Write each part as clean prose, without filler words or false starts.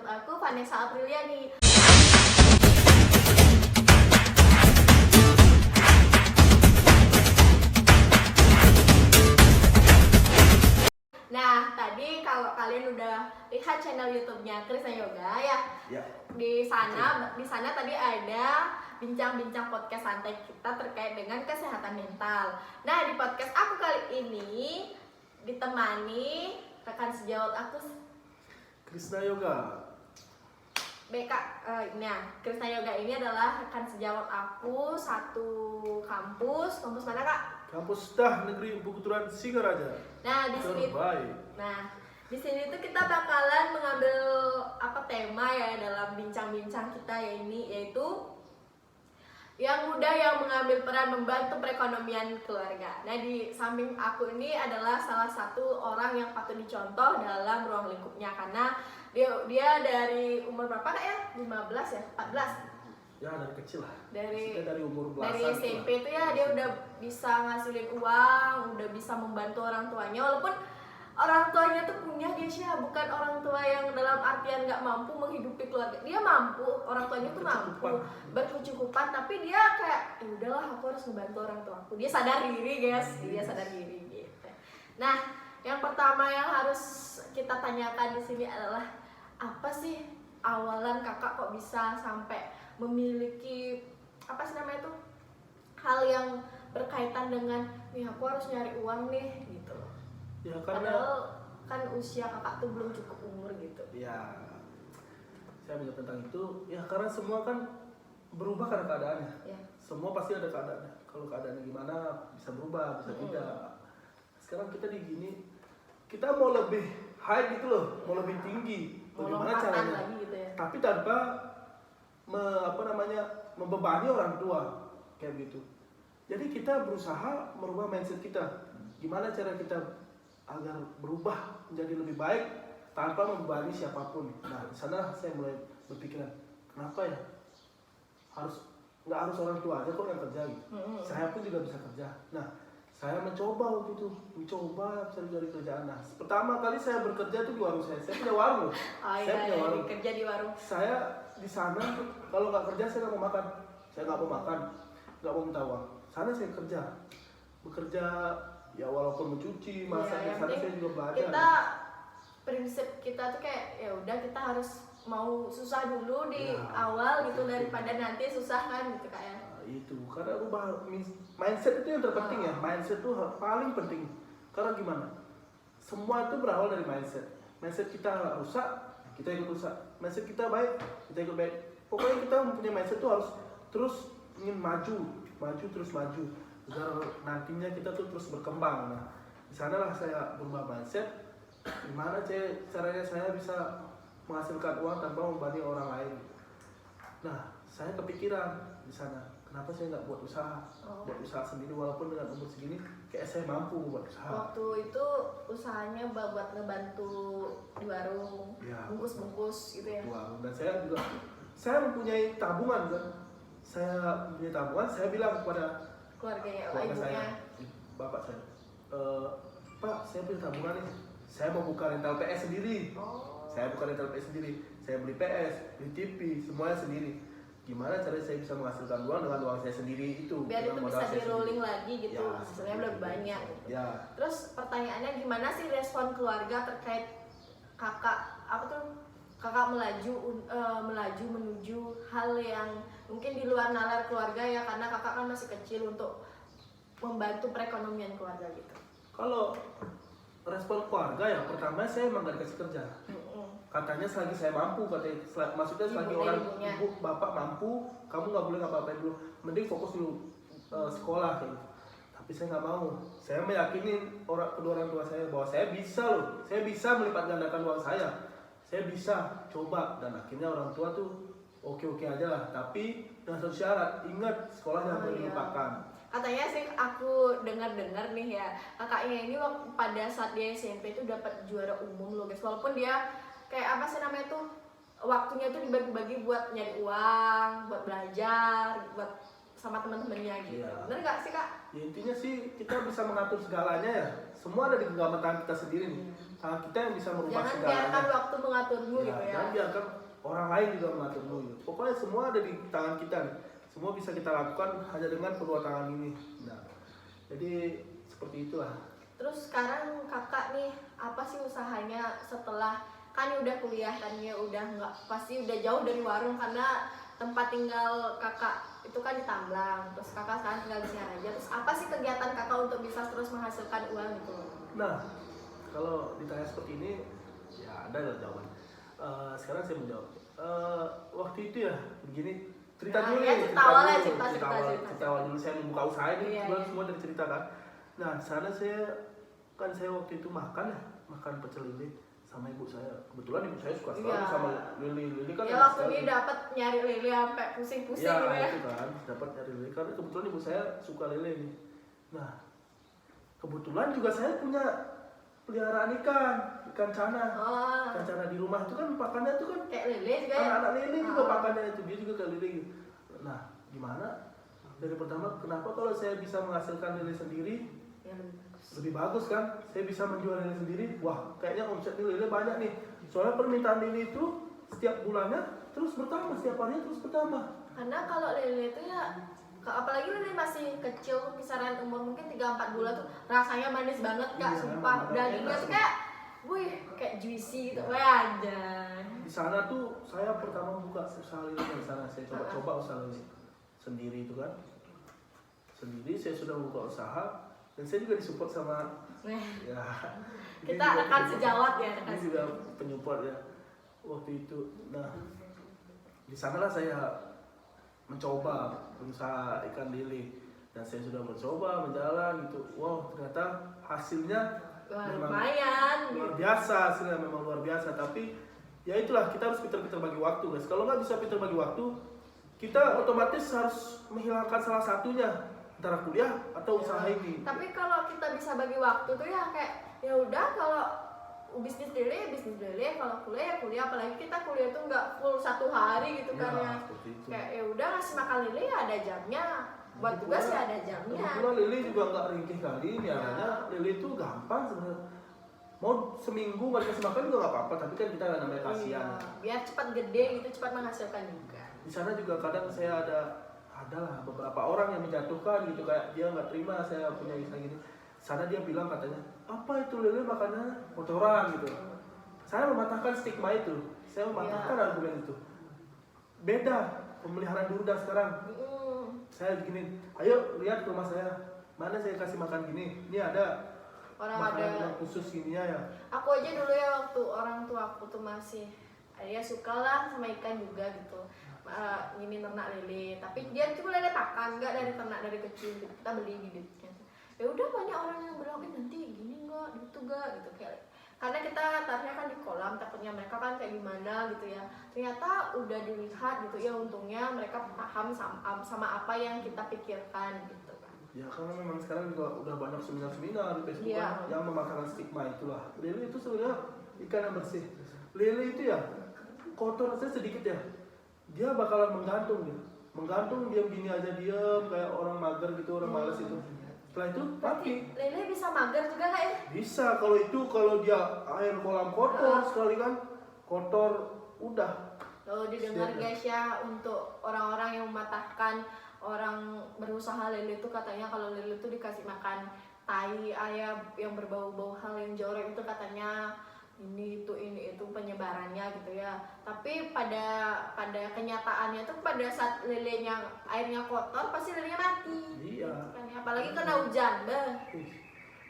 YouTube aku Vanessa Apriliani. Nah, tadi kalau kalian udah lihat channel YouTube-nya Krisna Yoga ya. Ya. Di sana tadi ada bincang-bincang podcast santai kita terkait dengan kesehatan mental. Nah, di podcast aku kali ini ditemani rekan sejawat aku Krisna Yoga. BK. Nah, Krisna Yoga ini adalah rekan sejawat aku satu kampus. Kampus mana, Kak? Kampus Dah Negeri Bukuturan Singaraja. Nah, di sini Terbaik. di sini tuh kita bakalan mengambil tema ya dalam bincang-bincang kita ya ini, yaitu yang muda yang mengambil peran membantu perekonomian keluarga. Nah, di samping aku ini adalah salah satu orang yang patut dicontoh dalam ruang lingkupnya karena dia dari umur berapa, Kak ya? 15 ya? 14? Ya dari kecil lah. Dari umur belasan. dari SMP itu ya dia udah bisa ngasilin uang, udah bisa membantu orang tuanya, walaupun orang tuanya tuh punya, dia sih bukan orang tua yang dalam artian nggak mampu menghidupi keluarga. Dia mampu, orang tuanya tuh mampu berkecukupan, tapi dia kayak ya udahlah aku harus membantu orang tua aku. Dia sadar diri, guys. Dia sadar diri gitu. Nah, yang pertama yang harus kita tanyakan di sini adalah apa sih awalan kakak kok bisa sampai memiliki apa sih namanya itu hal yang berkaitan dengan nih aku harus nyari uang nih gitu. Ya karena Padahal kan usia kakak tuh belum cukup umur gitu. ya saya bilang tentang itu ya karena semua kan berubah karena keadaannya. Ya. Semua pasti ada keadaannya. Kalau keadaannya gimana bisa berubah, bisa tidak. Sekarang kita di gini kita mau lebih high gitu loh, mau lebih tinggi. Mau Bagaimana lompatan caranya? lagi gitu ya. Tapi tanpa membebani orang tua kayak gitu. Jadi kita berusaha merubah mindset kita. Gimana cara kita agar berubah menjadi lebih baik tanpa membebani siapapun. Nah, di sana saya mulai berpikiran, kenapa ya nggak harus orang tua aja kok yang kerja gitu. Saya pun juga bisa kerja. Nah, saya mencoba waktu itu, cari kerjaan. Nah, pertama kali saya bekerja tuh di warung saya punya warung. Saya punya warung. Kerja di warung. Saya di sana kalau nggak kerja saya nggak mau makan, nggak mau minta uang. Sana saya bekerja ya walaupun mencuci, masak di sana saya juga belajar. Kita prinsip kita tuh kayak ya udah kita harus mau susah dulu di awal gitu daripada nanti susah kan gitu Kak ya. Itu karena rubah mindset itu yang terpenting ya. Mindset itu paling penting. Karena gimana? Semua itu berawal dari mindset. Mindset kita rusak, kita ikut rusak. Mindset kita baik, kita ikut baik. Pokoknya kita mempunyai mindset itu harus terus ingin maju terus maju agar nantinya kita tuh terus berkembang. Nah, di sanalah saya berubah mindset. Gimana caranya saya bisa menghasilkan uang tanpa membebani orang lain. Nah, saya kepikiran di sana. Kenapa saya nggak buat usaha sendiri walaupun dengan umur segini kayak saya mampu buat usaha. Waktu itu usahanya buat ngebantu di warung, bungkus-bungkus gitu ya. Warung. Dan saya mempunyai tabungan kan. Saya bilang kepada Keluarga saya, ibunya. bapak saya, Pak, saya punya tabungan nih. Saya mau buka rental PS sendiri. Saya beli PS, beli TV, semuanya sendiri. Gimana caranya saya bisa menghasilkan uang dengan uang saya sendiri itu? Biar itu bisa di rolling lagi gitu, Ya, hasilnya lebih banyak gitu. Ya. Terus pertanyaannya gimana sih respon keluarga terkait kakak melaju menuju hal yang mungkin di luar nalar keluarga ya, karena kakak kan masih kecil untuk membantu perekonomian keluarga gitu. Kalau respon keluarga ya pertama saya emang gak dikasih kerja. Katanya selagi saya mampu, maksudnya selagi ibu bapak mampu, kamu nggak boleh ngapa-ngapain dulu, mending fokus dulu sekolah kayak gitu. Tapi saya nggak mau. Saya meyakini kedua orang tua saya bahwa saya bisa melipat gandakan uang saya bisa coba, dan akhirnya orang tua tuh oke aja lah. Tapi dengan satu syarat, ingat sekolah jangan boleh dilupakan. Katanya sih aku dengar nih ya, kakaknya ini pada saat dia SMP itu dapat juara umum loh guys, walaupun dia kayak apa sih namanya tuh waktunya tuh dibagi-bagi buat nyari uang, buat belajar, buat sama teman-temannya gitu. Iya. Bener nggak sih Kak? Ya, intinya sih kita bisa mengatur segalanya ya. Semua ada di genggaman tangan kita sendiri nih. kita yang bisa merubah Jangan segalanya. biarkan waktu mengaturmu Ya, gitu ya. jangan biarkan orang lain juga mengaturmu gitu. Pokoknya semua ada di tangan kita nih. Semua bisa kita lakukan hanya dengan kedua tangan ini. Nah, jadi seperti itulah. Terus sekarang kakak nih apa sih usahanya setelah kan udah kuliah kan ya, udah nggak pasti udah jauh dari warung karena tempat tinggal kakak itu kan di Tamblang, terus kakak sekarang tinggal di Singaraja. Terus apa sih kegiatan kakak untuk bisa terus menghasilkan uang gitu? Nah, kalau ditanya seperti ini, ya ada lah jawaban. Sekarang saya menjawab. Waktu itu ya begini, cerita Nah, dulu ya, nih, cerita awal ya, dulu, cerita. cerita awal dulu saya membuka usaha ini, Iya, sebenarnya iya. semua dari cerita kan. Nah, di sana saya waktu itu makan pecel lele sama ibu saya. Kebetulan ibu saya suka sekali Iya. sama lele kan. Ya enak waktu sekali. dia dapat nyari lele sampai pusing-pusing Ya, gitu ya. itu kan dapat nyari lele karena kebetulan ibu saya suka lele nih. Nah, kebetulan juga saya punya peliharaan ikan cana. Oh, Ikan cana di rumah itu kan pakannya itu kan kayak lele juga ya. anak-anak lele juga Oh. pakannya itu, dia juga kayak lele gitu. Nah, gimana? Dari pertama, kenapa kalau saya bisa menghasilkan lele sendiri Ya, lebih bagus kan? Saya bisa menjual lele sendiri. Wah, kayaknya omset lele banyak nih. Soalnya permintaan lele itu setiap bulannya terus bertambah, setiap harinya terus bertambah. karena kalau lele itu ya apalagi lele masih kecil, kisaran umur mungkin 3-4 bulan tuh rasanya manis banget kak, Iya, sumpah. emang Dagingnya enak. tuh kayak wih, kayak juicy gitu. Wah, aja. Di sana tuh saya pertama buka usaha lele di sana. Saya coba usaha lele sendiri itu kan. Sendiri saya sudah buka usaha dan saya juga disupport sama Nah, ya. kita dia juga rekan penyupport. sejawat ya, rekan Dia juga penyupport ya waktu itu. Nah, di sanalah saya mencoba usaha ikan lele dan saya sudah mencoba menjalan gitu. Wow, ternyata hasilnya Wah, memang lumayan. luar biasa, hasilnya memang luar biasa. Tapi ya itulah, kita harus pintar-pintar bagi waktu guys. Kalau nggak bisa pintar bagi waktu, kita otomatis harus menghilangkan salah satunya, antara kuliah atau usaha ini. Tapi kalau kita bisa bagi waktu tuh ya kayak ya udah, kalau bisnis lele, kalau kuliah ya kuliah. Apalagi kita kuliah tuh nggak full 1 hari gitu kan ya. Seperti itu. Kayak ya udah, ngasih makan lele ya ada jamnya, buat tugas ya ada jamnya. Kebetulan lele juga nggak ringkih kali miaranya. Lele itu gampang sebenarnya. Mau seminggu nggak dikasih makan juga nggak apa-apa, tapi kan kita namanya kasihan. Iya, biar cepat gede gitu, cepat menghasilkan juga. Di sana juga kadang saya adalah beberapa orang yang menjatuhkan gitu, kayak dia nggak terima saya punya usaha gini. Sana dia bilang katanya, apa itu lele makannya kotoran gitu. Saya mematahkan stigma itu, saya mematahkan argumen itu. Beda pemeliharaan dulu dah sekarang. Saya gini, ayo lihat ke rumah saya, mana saya kasih makan gini. Ini ada Orang makanan ada. yang khusus gininya ya. Aku aja dulu ya waktu orang tua aku tuh masih dia suka lah sama ikan juga gitu. Ini ternak lele, tapi dia cuma lele pakan, nggak dari ternak dari kecil gitu. Kita beli bibitnya. Ya udah, banyak orang yang bilang nanti gini nggak, gitu nggak gitu kayak. Karena kita taruhnya kan di kolam, takutnya mereka kan kayak gimana gitu ya. Ternyata udah dilihat gitu ya, untungnya mereka paham sama apa yang kita pikirkan gitu kan. Ya karena memang sekarang juga udah banyak seminar-seminar di Facebook Iya. kan, yang mematahkan stigma itulah. Lele itu sebenarnya ikan yang bersih. Lele itu ya kotor saya sedikit ya, dia bakalan menggantung ya. Menggantung diam gini aja, diam kayak orang mager gitu, orang malas itu. Setelah itu mati. Lele bisa mager juga nggak ya? Bisa kalau dia air kolam kotor sekali kan, kotor udah. Kalau didengar guys ya, untuk orang-orang yang mematahkan orang berusaha lele itu, katanya kalau lele itu dikasih makan tai ayam yang berbau-bau hal yang jorok itu katanya ini itu penyebarannya gitu ya. Tapi pada kenyataannya tuh pada saat lelenya airnya kotor pasti lelenya mati. Iya. Kan ya, apalagi kena hujan, bah.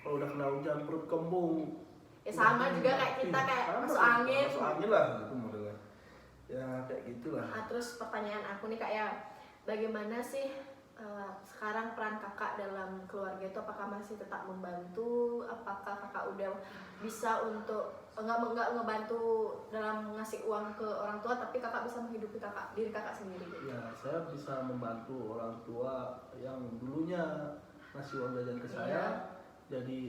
Kalau udah kena hujan perut kembung. Ya sama juga kayak kita kayak Sama, masuk angin. Masuk angin lah gitu modelnya. Ya kayak gitulah. Nah, terus pertanyaan aku nih kak ya, bagaimana sih sekarang peran kakak dalam keluarga itu? Apakah masih tetap membantu? Apakah kakak udah bisa untuk nggak ngebantu dalam ngasih uang ke orang tua, tapi kakak bisa menghidupi diri kakak sendiri gitu? Ya saya bisa membantu orang tua yang dulunya ngasih uang jajan ke saya. Iya. Jadi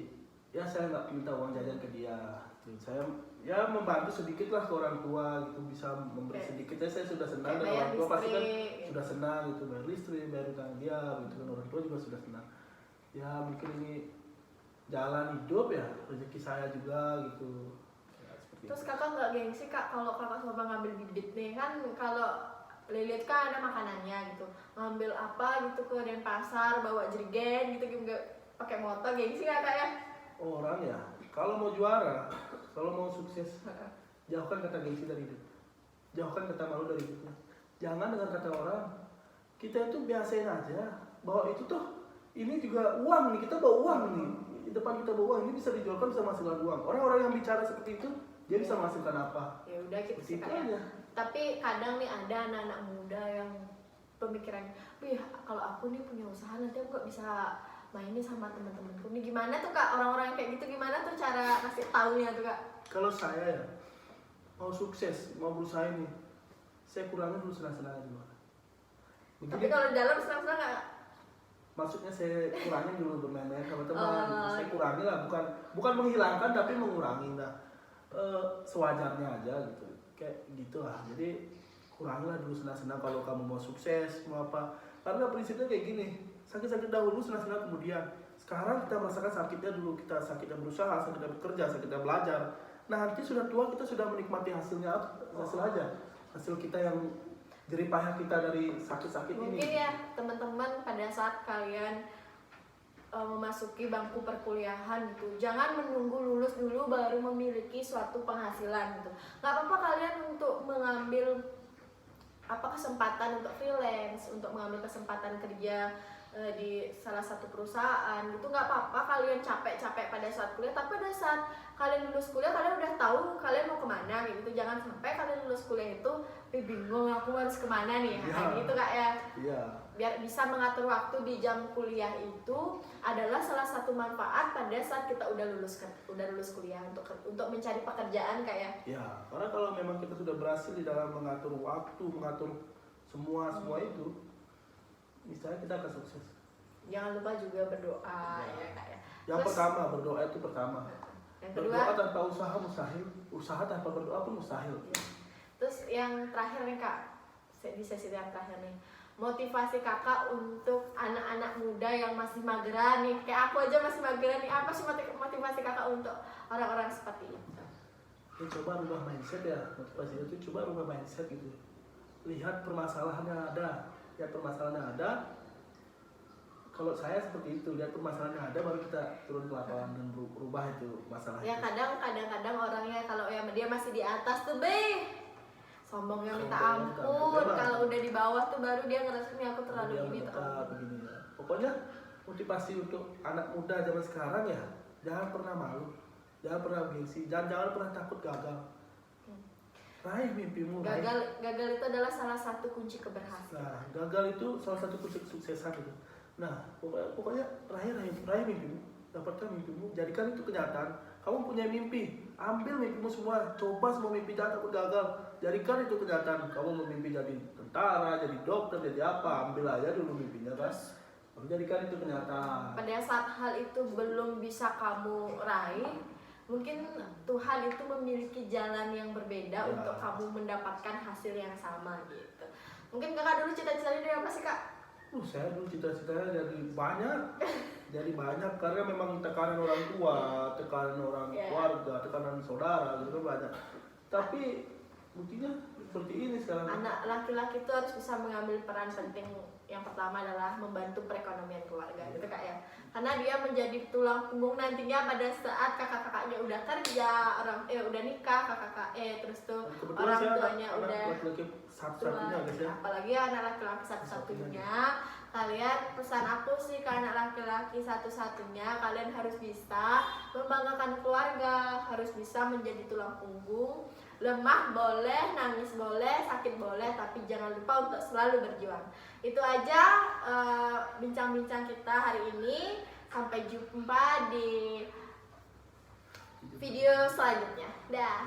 ya saya nggak minta uang jajan ke dia. Jadi saya ya membantu sedikit lah ke orang tua gitu, bisa memberi sedikit ya, saya sudah senang. Dan orang tua pasti kan sudah senang gitu, bayar listrik, bayar utang dia gitu kan, orang tua juga sudah senang. Ya mungkin ini jalan hidup ya rezeki saya juga gitu. Ya, seperti Terus itu. kakak nggak gengsi kak kalau kakak coba ngambil bibit nih kan, kalau Lilit kan ada makanannya gitu, ngambil apa gitu ke Denpasar bawa jerigen gitu gitu pakai motor, gengsi nggak kak ya? Orang ya kalau mau juara, kalau mau sukses, jauhkan kata gengsi dari hidup, jauhkan kata malu dari hidupnya. Jangan dengan kata orang. Kita itu biasain aja bahwa itu tuh ini juga uang nih, kita bawa uang nih, di depan kita bawa uang ini bisa dijualkan, bisa menghasilkan uang. Orang-orang yang bicara seperti itu dia bisa menghasilkan apa? Ya udah gitu sih Seperti itu kak ya. aja. Tapi kadang nih ada anak-anak muda yang pemikirannya, wih kalau aku nih punya usaha nanti aku gak bisa mainin sama temen-temenku nih. Gimana tuh kak, orang-orang yang kayak gitu gimana tuh cara kasih taunya tuh kak? Kalau saya ya mau sukses, mau berusaha ini, saya kurangin dulu senang-senang dulu. Tapi Begini, kalau di dalam senang-senang gak? maksudnya saya kurangin dulu bermain-main sama teman. Oh. Gitu. Saya kurangi lah, bukan menghilangkan tapi mengurangi. Nah, sewajarnya aja gitu, kayak gitulah. Jadi kurangilah dulu senang-senang kalau kamu mau sukses, mau apa. Karena prinsipnya kayak gini, sakit-sakit dahulu, senang-senang kemudian. Sekarang kita merasakan sakitnya dulu, kita sakitnya berusaha, sakitnya bekerja, sakitnya belajar. Nah, nanti sudah tua kita sudah menikmati hasilnya, hasil aja, hasil kita yang jerih payah kita dari sakit-sakit ini. Mungkin ya teman-teman pada saat kalian memasuki bangku perkuliahan gitu, jangan menunggu lulus dulu baru memiliki suatu penghasilan gitu. Nggak apa-apa kalian untuk mengambil kesempatan untuk freelance, untuk mengambil kesempatan kerja di salah satu perusahaan gitu. Nggak apa-apa kalian capek-capek pada saat kuliah, tapi pada saat kalian lulus kuliah kalian udah tahu kalian mau kemana gitu. Jangan sampai kalian lulus kuliah itu bingung aku harus kemana nih ya. Gitu kak ya. Iya. Biar bisa mengatur waktu di jam kuliah itu adalah salah satu manfaat pada saat kita udah lulus kuliah untuk mencari pekerjaan kayak. Ya, karena kalau memang kita sudah berhasil di dalam mengatur waktu, mengatur semua itu, misalnya kita akan sukses. Jangan lupa juga berdoa ya kak ya. Yang Terus, pertama, berdoa itu pertama. yang kedua, Berdoa tanpa usaha mustahil, usaha tanpa berdoa pun mustahil. ya. Terus yang terakhir nih kak, di sesi yang terakhir nih, motivasi kakak untuk anak-anak muda yang masih mageran nih, kayak aku aja masih mageran nih, apa sih motivasi kakak untuk orang-orang seperti itu? Ya, coba rubah mindset ya, motivasi itu coba rubah mindset gitu. Lihat permasalahannya ada, kalau saya seperti itu, lihat permasalahannya ada baru kita turun ke lapangan dan berubah itu masalah. Ya kadang-kadang orangnya kalau ya dia masih di atas tuh sombongnya minta ampun, kalau udah di bawah tuh baru dia ngerasa nih aku terlalu ini terlalu begini ya. Pokoknya motivasi untuk anak muda zaman sekarang ya, jangan pernah malu, jangan pernah gengsi, jangan pernah takut gagal. Raih mimpimu. Gagal itu adalah salah satu kunci keberhasilan. Nah, gagal itu salah satu kunci kesuksesan itu. Nah, pokoknya raih mimpimu, dapatkan mimpimu, jadikan itu kenyataan. Kamu punya mimpi, ambil mimpimu semua, coba semua mimpi, jangan takut gagal, jadikan itu kenyataan. Kamu mau mimpi jadi tentara, jadi dokter, jadi apa, ambil aja dulu mimpinya kan. Jadikan itu kenyataan. Pada saat hal itu belum bisa kamu raih, mungkin Tuhan itu memiliki jalan yang berbeda untuk kamu mendapatkan hasil yang sama gitu. Mungkin kakak dulu cita-citanya dari apa sih kak? Saya dulu cita-citanya jadi banyak karena memang tekanan orang tua, tekanan orang keluarga, tekanan saudara gitu kan banyak. Tapi buktinya seperti ini sekarang. Anak laki-laki itu harus bisa mengambil peran penting. Yang pertama adalah membantu perekonomian keluarga gitu kak ya. Karena dia menjadi tulang punggung nantinya pada saat kakak-kakaknya udah kerja, udah nikah, terus tuh orang tuanya udah laki-laki satu-satunya guys ya. Apalagi anak laki-laki satu-satunya. Kalian, pesan aku sih ke anak laki-laki satu-satunya, kalian harus bisa membanggakan keluarga, harus bisa menjadi tulang punggung. Lemah boleh, nangis boleh, sakit boleh, tapi jangan lupa untuk selalu berjuang. Itu aja bincang-bincang kita hari ini. Sampai jumpa di video selanjutnya. Dah.